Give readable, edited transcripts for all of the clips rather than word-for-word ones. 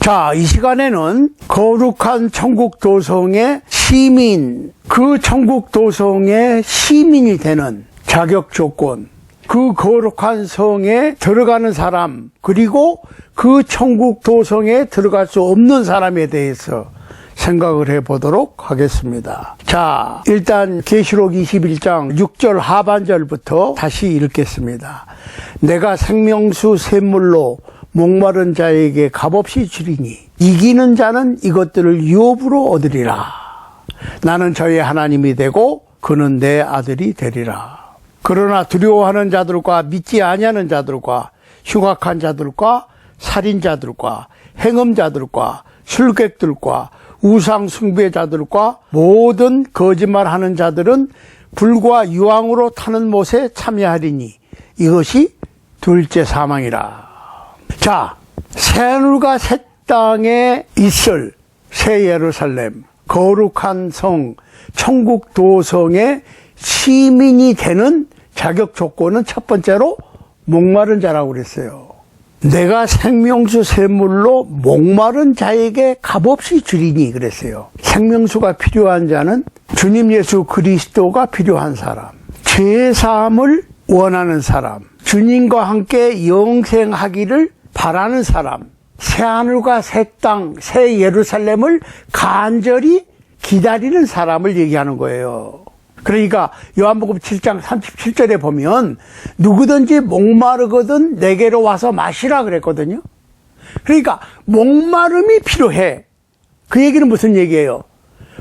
자, 이 시간에는 거룩한 천국 도성의 시민, 그 천국 도성의 시민이 되는 자격 조건, 그 거룩한 성에 들어가는 사람, 그리고 그 천국 도성에 들어갈 수 없는 사람에 대해서 생각을 해보도록 하겠습니다. 자, 일단 계시록 21장 6절 하반절부터 다시 읽겠습니다. 내가 생명수 샘물로 목마른 자에게 값없이 주리니 이기는 자는 이것들을 유업으로 얻으리라. 나는 저의 하나님이 되고 그는 내 아들이 되리라. 그러나 두려워하는 자들과 믿지 아니하는 자들과 흉악한 자들과 살인자들과 행음자들과 술객들과 우상 숭배자들과 모든 거짓말하는 자들은 불과 유황으로 타는 못에 참여하리니 이것이 둘째 사망이라. 자, 새하늘과 새 땅에 있을 새 예루살렘, 거룩한 성, 천국 도성의 시민이 되는 자격 조건은 첫 번째로 목마른 자라고 그랬어요. 내가 생명수 샘물로 목마른 자에게 값없이 주리니 그랬어요. 생명수가 필요한 자는 주님 예수 그리스도가 필요한 사람, 죄사함을 원하는 사람, 주님과 함께 영생하기를 바라는 사람, 새하늘과 새 땅, 새 예루살렘을 간절히 기다리는 사람을 얘기하는 거예요. 그러니까 요한복음 7장 37절에 보면 누구든지 목마르거든 내게로 와서 마시라 그랬거든요. 그러니까 목마름이 필요해. 그 얘기는 무슨 얘기예요?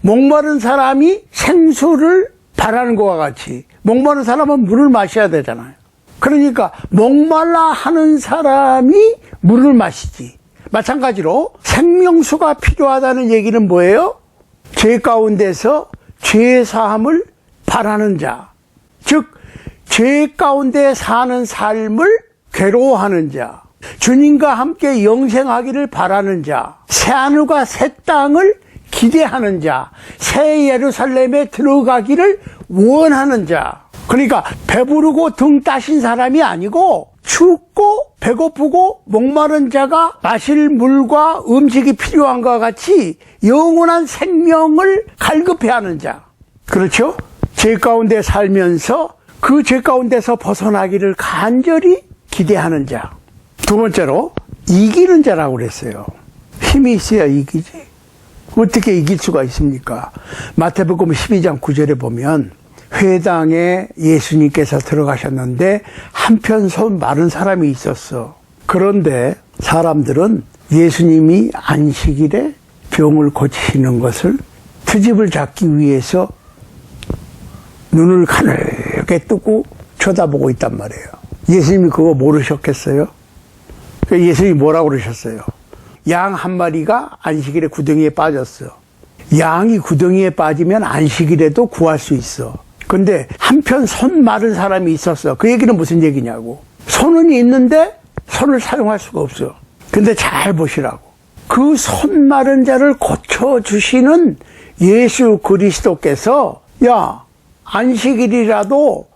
목마른 사람이 생수를 바라는 것과 같이 목마른 사람은 물을 마셔야 되잖아요. 그러니까 목말라 하는 사람이 물을 마시지. 마찬가지로 생명수가 필요하다는 얘기는 뭐예요? 죄 가운데서 죄 사함을 바라는 자, 즉 죄 가운데 사는 삶을 괴로워하는 자, 주님과 함께 영생하기를 바라는 자, 새하늘과 새 땅을 기대하는 자, 새 예루살렘에 들어가기를 원하는 자. 그러니까 배부르고 등 따신 사람이 아니고 춥고 배고프고 목마른 자가 마실 물과 음식이 필요한 것과 같이 영원한 생명을 갈급해하는 자. 그렇죠? 죄 가운데 살면서 그 죄 가운데서 벗어나기를 간절히 기대하는 자. 두 번째로 이기는 자라고 그랬어요. 힘이 있어야 이기지. 어떻게 이길 수가 있습니까? 마태복음 12장 9절에 보면 회당에 예수님께서 들어가셨는데 한편 손 마른 사람이 있었어. 그런데 사람들은 예수님이 안식일에 병을 고치시는 것을 트집을 잡기 위해서 눈을 가늘게 뜨고 쳐다보고 있단 말이에요. 예수님이 그거 모르셨겠어요? 예수님이 뭐라고 그러셨어요? 양 한 마리가 안식일에 구덩이에 빠졌어. 양이 구덩이에 빠지면 안식일에도 구할 수 있어. 근데 한편 손 마른 사람이 있었어. 그 얘기는 무슨 얘기냐고. 손은 있는데 손을 사용할 수가 없어. 근데 잘 보시라고. 그 손 마른 자를 고쳐주시는 예수 그리스도께서 야, 안식일이라도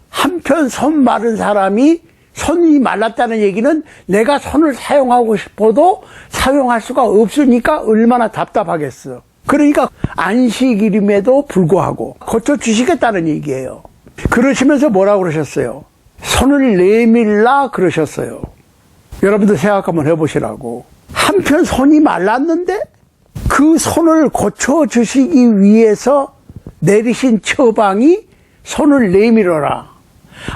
한편 손 마른 사람이 손이 말랐다는 얘기는 내가 손을 사용하고 싶어도 사용할 수가 없으니까 얼마나 답답하겠어. 그러니까 안식일임에도 불구하고 고쳐주시겠다는 얘기예요. 그러시면서 뭐라고 그러셨어요? 손을 내밀라 그러셨어요. 여러분들 생각 한번 해보시라고. 한편 손이 말랐는데 그 손을 고쳐주시기 위해서 내리신 처방이 손을 내밀어라.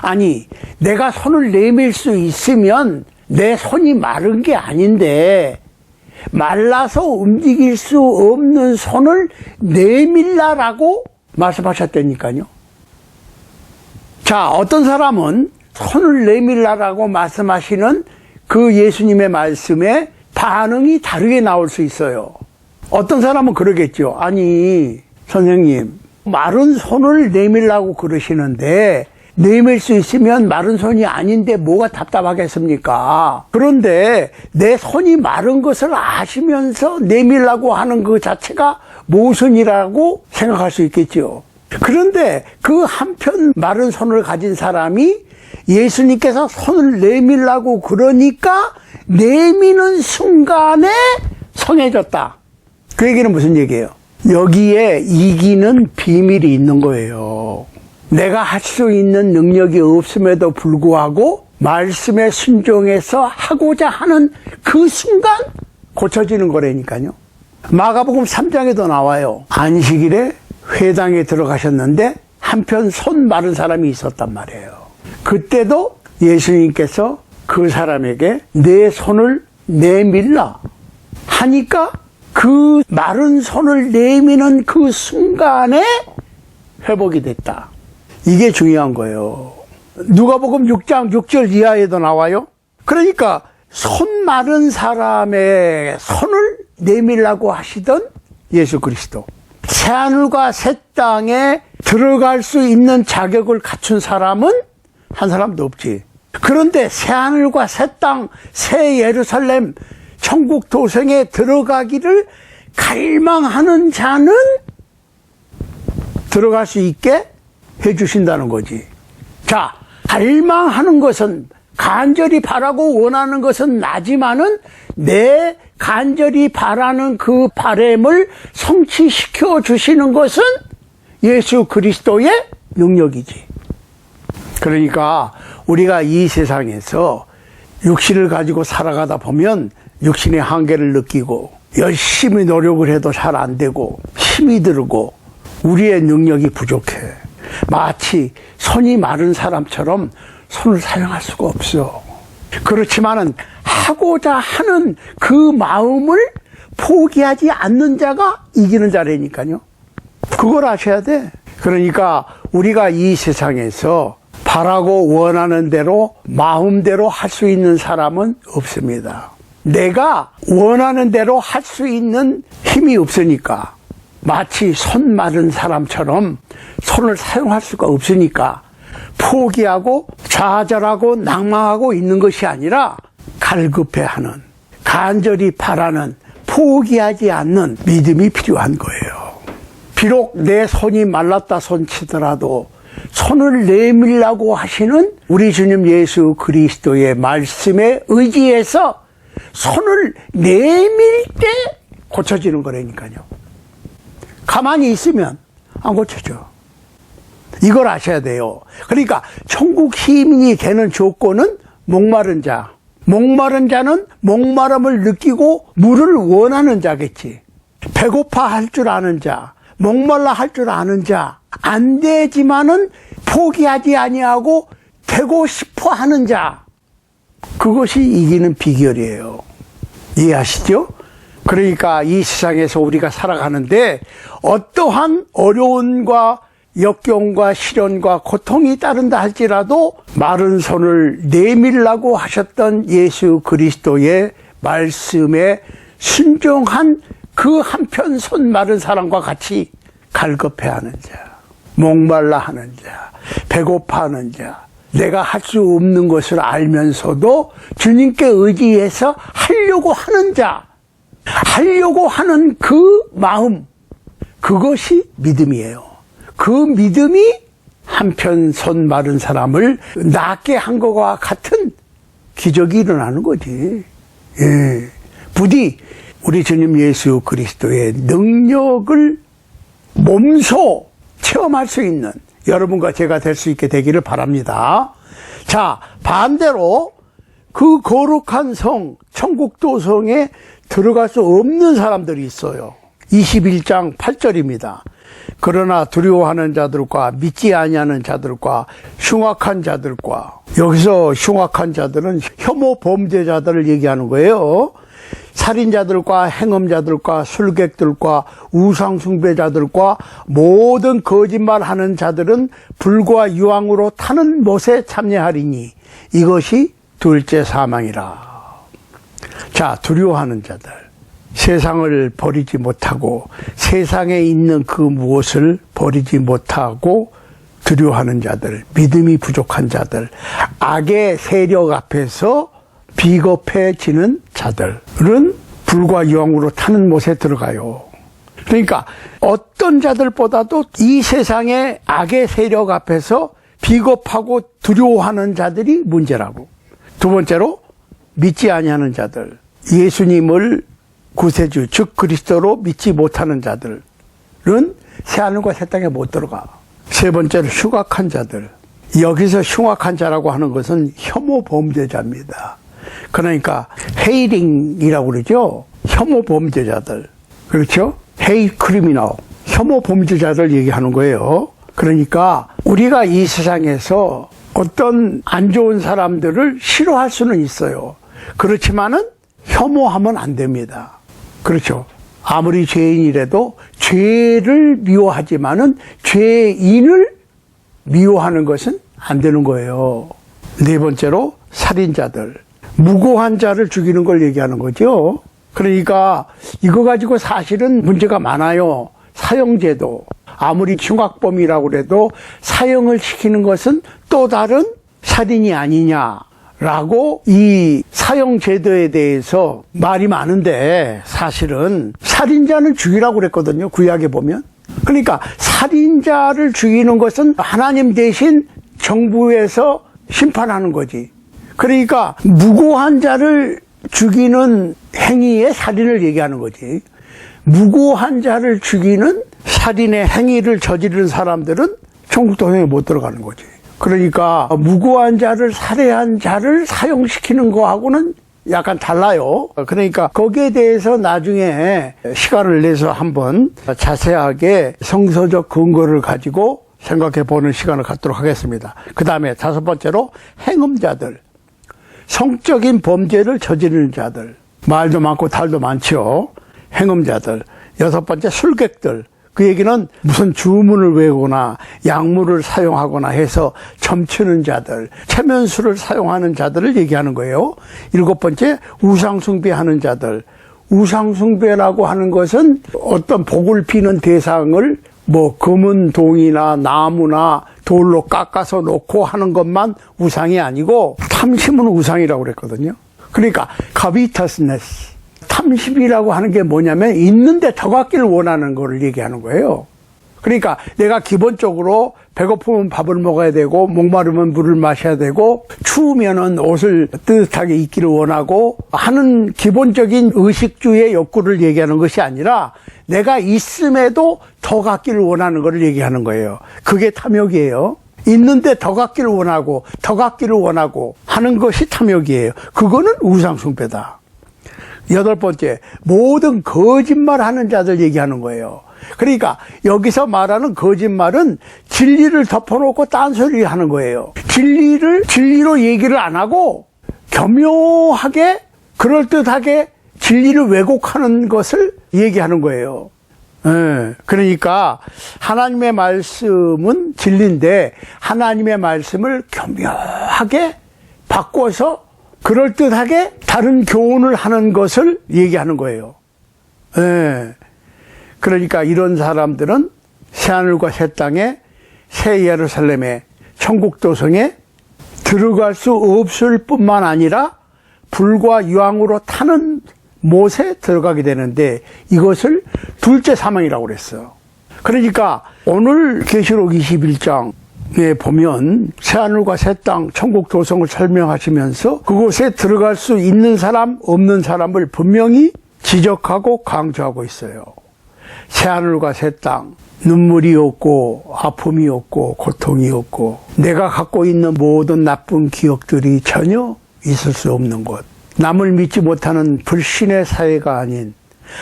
아니, 내가 손을 내밀 수 있으면 내 손이 마른 게 아닌데 말라서 움직일 수 없는 손을 내밀라라고 말씀하셨다니까요. 자, 어떤 사람은 손을 내밀라라고 말씀하시는 그 예수님의 말씀에 반응이 다르게 나올 수 있어요. 어떤 사람은 그러겠죠. 아니, 선생님, 마른 손을 내밀라고 그러시는데 내밀 수 있으면 마른 손이 아닌데 뭐가 답답하겠습니까? 그런데 내 손이 마른 것을 아시면서 내밀라고 하는 그 자체가 모순이라고 생각할 수 있겠죠. 그런데 그 한편 마른 손을 가진 사람이 예수님께서 손을 내밀라고 그러니까 내미는 순간에 청해졌다. 그 얘기는 무슨 얘기예요? 여기에 이기는 비밀이 있는 거예요. 내가 할 수 있는 능력이 없음에도 불구하고 말씀에 순종해서 하고자 하는 그 순간 고쳐지는 거라니까요. 마가복음 3장에도 나와요. 안식일에 회당에 들어가셨는데 한편 손 마른 사람이 있었단 말이에요. 그때도 예수님께서 그 사람에게 내 손을 내밀라 하니까 그 마른 손을 내미는 그 순간에 회복이 됐다. 이게 중요한 거예요. 누가복음 6장 6절 이하에도 나와요. 그러니까 손 마른 사람의 손을 내밀라고 하시던 예수 그리스도. 새하늘과 새 땅에 들어갈 수 있는 자격을 갖춘 사람은 한 사람도 없지. 그런데 새하늘과 새 땅, 새 예루살렘, 천국 도성에 들어가기를 갈망하는 자는 들어갈 수 있게 해주신다는 거지. 자, 갈망하는 것은 간절히 바라고 원하는 것은 나지만은 내 간절히 바라는 그 바람을 성취시켜 주시는 것은 예수 그리스도의 능력이지. 그러니까 우리가 이 세상에서 육신을 가지고 살아가다 보면 육신의 한계를 느끼고 열심히 노력을 해도 잘 안 되고 힘이 들고 우리의 능력이 부족해. 마치 손이 마른 사람처럼 손을 사용할 수가 없어. 그렇지만은 하고자 하는 그 마음을 포기하지 않는 자가 이기는 자라니까요. 그걸 아셔야 돼. 그러니까 우리가 이 세상에서 바라고 원하는 대로 마음대로 할 수 있는 사람은 없습니다. 내가 원하는 대로 할 수 있는 힘이 없으니까, 마치 손 마른 사람처럼 손을 사용할 수가 없으니까 포기하고 좌절하고 낭망하고 있는 것이 아니라 갈급해하는, 간절히 바라는, 포기하지 않는 믿음이 필요한 거예요. 비록 내 손이 말랐다 손치더라도 손을 내밀라고 하시는 우리 주님 예수 그리스도의 말씀에 의지해서 손을 내밀 때 고쳐지는 거라니까요. 가만히 있으면 안 고쳐져. 이걸 아셔야 돼요. 그러니까 천국 시민이 되는 조건은 목마른 자. 목마른 자는 목마름을 느끼고 물을 원하는 자겠지. 배고파 할 줄 아는 자, 목말라 할 줄 아는 자, 안 되지만은 포기하지 아니하고 되고 싶어 하는 자. 그것이 이기는 비결이에요. 이해하시죠? 그러니까 이 세상에서 우리가 살아가는데 어떠한 어려움과 역경과 시련과 고통이 따른다 할지라도 마른 손을 내밀라고 하셨던 예수 그리스도의 말씀에 순종한 그 한편 손 마른 사람과 같이 갈급해하는 자, 목말라 하는 자, 배고파하는 자, 내가 할 수 없는 것을 알면서도 주님께 의지해서 하려고 하는 자, 하려고 하는 그 마음, 그것이 믿음이에요. 그 믿음이 한편 손 마른 사람을 낫게 한 것과 같은 기적이 일어나는 거지. 예. 부디 우리 주님 예수 그리스도의 능력을 몸소 체험할 수 있는 여러분과 제가 될 수 있게 되기를 바랍니다. 자, 반대로 그 거룩한 성, 천국도성에 들어갈 수 없는 사람들이 있어요. 21장 8절입니다. 그러나 두려워하는 자들과 믿지 아니하는 자들과 흉악한 자들과, 여기서 흉악한 자들은 혐오 범죄자들을 얘기하는 거예요. 살인자들과 행음자들과 술객들과 우상숭배자들과 모든 거짓말하는 자들은 불과 유황으로 타는 못에 참여하리니 이것이 둘째 사망이라. 자, 두려워하는 자들, 세상을 버리지 못하고 세상에 있는 그 무엇을 버리지 못하고 두려워하는 자들, 믿음이 부족한 자들, 악의 세력 앞에서 비겁해지는 자들은 불과 유황으로 타는 못에 들어가요. 그러니까 어떤 자들보다도 이 세상의 악의 세력 앞에서 비겁하고 두려워하는 자들이 문제라고. 두 번째로 믿지 아니하는 자들, 예수님을 구세주 즉 그리스도로 믿지 못하는 자들은 새하늘과 새 땅에 못 들어가. 세 번째로 흉악한 자들. 여기서 흉악한 자라고 하는 것은 혐오 범죄자입니다. 그러니까 헤이링이라고 그러죠. 혐오 범죄자들. 그렇죠? 헤이 크리미널. 혐오 범죄자들 얘기하는 거예요. 그러니까 우리가 이 세상에서 어떤 안 좋은 사람들을 싫어할 수는 있어요. 그렇지만은 혐오하면 안 됩니다. 그렇죠? 아무리 죄인이라도 죄를 미워하지만은 죄인을 미워하는 것은 안 되는 거예요. 네 번째로 살인자들. 무고한 자를 죽이는 걸 얘기하는 거죠. 그러니까 이거 가지고 사실은 문제가 많아요. 사형제도. 아무리 흉악범이라고 해도 사형을 시키는 것은 또 다른 살인이 아니냐라고 이 사형제도에 대해서 말이 많은데 사실은 살인자는 죽이라고 그랬거든요. 구약에 보면. 그러니까 살인자를 죽이는 것은 하나님 대신 정부에서 심판하는 거지. 그러니까 무고한 자를 죽이는 행위에 살인을 얘기하는 거지. 무고한 자를 죽이는 살인의 행위를 저지르는 사람들은 천국도성에 못 들어가는 거지. 그러니까 무고한 자를 살해한 자를 사형시키는 거하고는 약간 달라요. 그러니까 거기에 대해서 나중에 시간을 내서 한번 자세하게 성서적 근거를 가지고 생각해 보는 시간을 갖도록 하겠습니다. 그 다음에 다섯 번째로 행음자들. 성적인 범죄를 저지르는 자들. 말도 많고 탈도 많죠. 행음자들. 여섯 번째 술객들. 그 얘기는 무슨 주문을 외우거나 약물을 사용하거나 해서 점치는 자들, 체면수를 사용하는 자들을 얘기하는 거예요. 일곱 번째 우상숭배하는 자들. 우상숭배라고 하는 것은 어떤 복을 비는 대상을 뭐 금은 동이나 나무나 돌로 깎아서 놓고 하는 것만 우상이 아니고 탐심은 우상이라고 그랬거든요. 그러니까 covetous 탐심이라고 하는 게 뭐냐면 있는데 더 갖기를 원하는 거를 얘기하는 거예요. 그러니까 내가 기본적으로 배고프면 밥을 먹어야 되고 목마르면 물을 마셔야 되고 추우면은 옷을 뜨뜻하게 입기를 원하고 하는 기본적인 의식주의 욕구를 얘기하는 것이 아니라 내가 있음에도 더 갖기를 원하는 거를 얘기하는 거예요. 그게 탐욕이에요. 있는데 더 갖기를 원하고 더 갖기를 원하고 하는 것이 탐욕이에요. 그거는 우상숭배다. 여덟 번째, 모든 거짓말하는 자들 얘기하는 거예요. 그러니까 여기서 말하는 거짓말은 진리를 덮어놓고 딴소리 하는 거예요. 진리로 얘기를 안 하고 교묘하게 그럴듯하게 진리를 왜곡하는 것을 얘기하는 거예요. 그러니까 하나님의 말씀은 진리인데 하나님의 말씀을 교묘하게 바꿔서 그럴듯하게 다른 교훈을 하는 것을 얘기하는 거예요. 그러니까 이런 사람들은 새하늘과 새 땅에 새 예루살렘에 천국도성에 들어갈 수 없을 뿐만 아니라 불과 유황으로 타는 못에 들어가게 되는데 이것을 둘째 사망이라고 그랬어요. 그러니까 오늘 계시록 21장에 보면 새하늘과 새 땅 천국도성을 설명하시면서 그곳에 들어갈 수 있는 사람 없는 사람을 분명히 지적하고 강조하고 있어요. 새하늘과 새 땅, 눈물이 없고 아픔이 없고 고통이 없고 내가 갖고 있는 모든 나쁜 기억들이 전혀 있을 수 없는 곳, 남을 믿지 못하는 불신의 사회가 아닌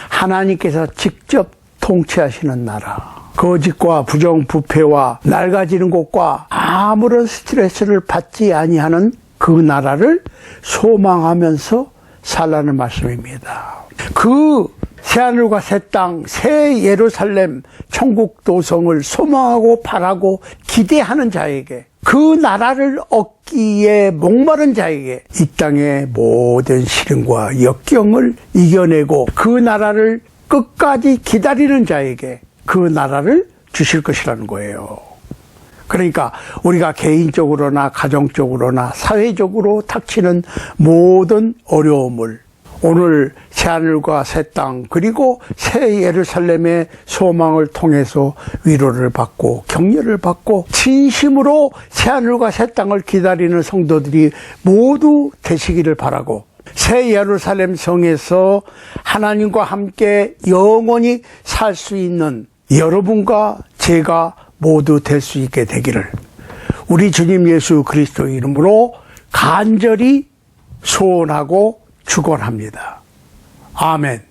하나님께서 직접 통치하시는 나라, 거짓과 부정부패와 낡아지는 것과 아무런 스트레스를 받지 아니하는 그 나라를 소망하면서 살라는 말씀입니다. 그 새하늘과 새 땅, 새 예루살렘, 천국도성을 소망하고 바라고 기대하는 자에게, 그 나라를 얻기에 목마른 자에게 이 땅의 모든 시련과 역경을 이겨내고 그 나라를 끝까지 기다리는 자에게 그 나라를 주실 것이라는 거예요. 그러니까 우리가 개인적으로나 가정적으로나 사회적으로 닥치는 모든 어려움을 오늘 새하늘과 새 땅 그리고 새 예루살렘의 소망을 통해서 위로를 받고 격려를 받고 진심으로 새하늘과 새 땅을 기다리는 성도들이 모두 되시기를 바라고 새 예루살렘 성에서 하나님과 함께 영원히 살 수 있는 여러분과 제가 모두 될 수 있게 되기를 우리 주님 예수 그리스도의 이름으로 간절히 소원하고 축원합니다. 아멘.